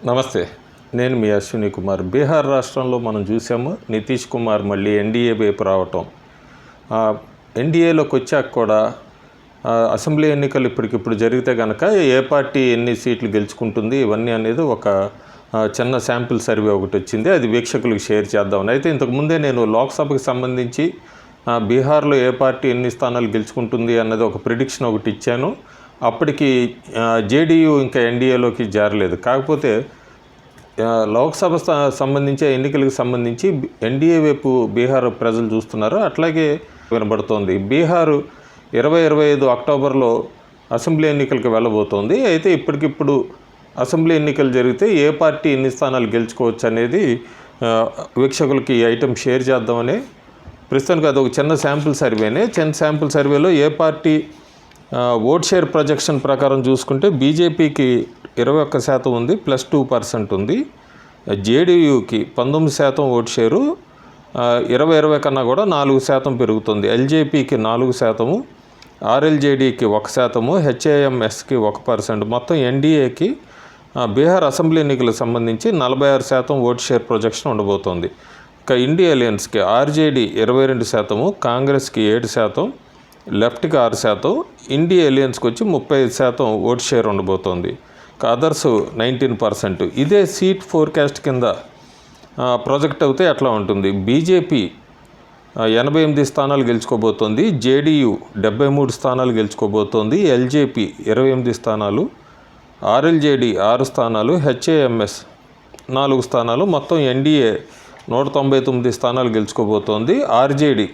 నమస్తే, నేను మీ అశ్విని కుమార్. బీహార్ రాష్ట్రంలో మనం చూసాము, నితీష్ కుమార్ మళ్ళీ ఎన్డీఏ వైపు రావటం. ఎన్డీఏలోకి వచ్చాక కూడా అసెంబ్లీ ఎన్నికలు ఇప్పటికిప్పుడు జరిగితే కనుక ఏ పార్టీ ఎన్ని సీట్లు గెలుచుకుంటుంది ఇవన్నీ అనేది ఒక చిన్న శాంపిల్ సర్వే ఒకటి వచ్చింది. అది వీక్షకులకు షేర్ చేద్దామని. అయితే ఇంతకుముందే నేను లోక్సభకు సంబంధించి బీహార్లో ఏ పార్టీ ఎన్ని స్థానాలు గెలుచుకుంటుంది అన్నది ఒక ప్రిడిక్షన్ ఒకటి ఇచ్చాను. అప్పటికి జేడీయూ ఇంకా ఎన్డీఏలోకి జారలేదు. కాకపోతే లోక్సభ సంబంధించి ఎన్నికలకు సంబంధించి ఎన్డీఏ వైపు బీహార్ ప్రజలు చూస్తున్నారు. అట్లాగే వినబడుతోంది. బీహారు 2025 అక్టోబర్లో అసెంబ్లీ ఎన్నికలకు వెళ్ళబోతోంది. అయితే ఇప్పటికిప్పుడు అసెంబ్లీ ఎన్నికలు జరిగితే ఏ పార్టీ ఎన్ని స్థానాలు గెలుచుకోవచ్చు అనేది వీక్షకులకి ఈ ఐటెం షేర్ చేద్దామని. ప్రస్తుతానికి అది ఒక చిన్న శాంపుల్ సర్వేనే. చిన్న శాంపుల్ సర్వేలో ఏ పార్టీ ఓట్ షేర్ ప్రొజెక్షన్ ప్రకారం చూసుకుంటే బీజేపీకి 21% ఉంది, +2% ఉంది. జేడీయూకి 19% ఓట్ షేరు, 2020 కన్నా కూడా 4% పెరుగుతుంది. ఎల్జేపీకి 4%, ఆర్ఎల్జేడీకి 1%, హెచ్ఏఎంఎస్కి 1%. మొత్తం ఎన్డీఏకి బీహార్ అసెంబ్లీ ఎన్నికలకు సంబంధించి 46% ఓట్ షేర్ ప్రొజెక్షన్ ఉండబోతోంది. ఇక ఇండియా అలయన్స్కి ఆర్జేడీ 22%, కాంగ్రెస్కి 7%, లెఫ్ట్కి 6%, ఇండియా అలయన్స్కి వచ్చి 35% ఓట్ షేర్ ఉండబోతోంది. అదర్స్ 19%. ఇదే సీట్ ఫోర్కాస్ట్ కింద ప్రాజెక్ట్ అవుతే ఎట్లా ఉంటుంది? బీజేపీ 88 స్థానాలు గెలుచుకోబోతోంది, జేడీయూ 73 స్థానాలు గెలుచుకోబోతోంది, ఎల్జేపీ 28 స్థానాలు, ఆర్ఎల్జేడీ 6 స్థానాలు, హెచ్ఏఎంఎస్ 4 స్థానాలు. మొత్తం ఎన్డీఏ 199 స్థానాలు గెలుచుకోబోతోంది. ఆర్జేడీ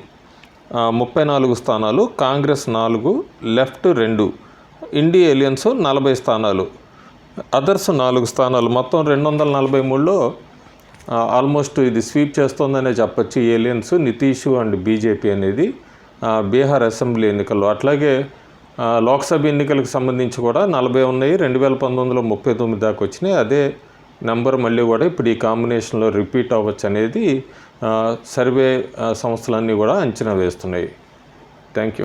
34 స్థానాలు, కాంగ్రెస్ 4, లెఫ్ట్ 2, ఇండియా అలయన్స్ 40 స్థానాలు, అదర్స్ 4 స్థానాలు. మొత్తం 243లో ఆల్మోస్ట్ ఇది స్వీప్ చేస్తోందనే చెప్పచ్చు ఈ అలయన్స్, నితీష్ అండ్ బీజేపీ అనేది బీహార్ అసెంబ్లీ ఎన్నికల్లో. అట్లాగే లోక్సభ ఎన్నికలకు సంబంధించి కూడా 40 ఉన్నాయి. 2019లో 39 దాకా వచ్చినాయి. అదే నెంబర్ మళ్ళీ కూడా ఇప్పుడు ఈ కాంబినేషన్లో రిపీట్ అవ్వచ్చు అనేది సర్వే సంస్థలన్నీ కూడా అంచనా వేస్తున్నాయి. Thank you.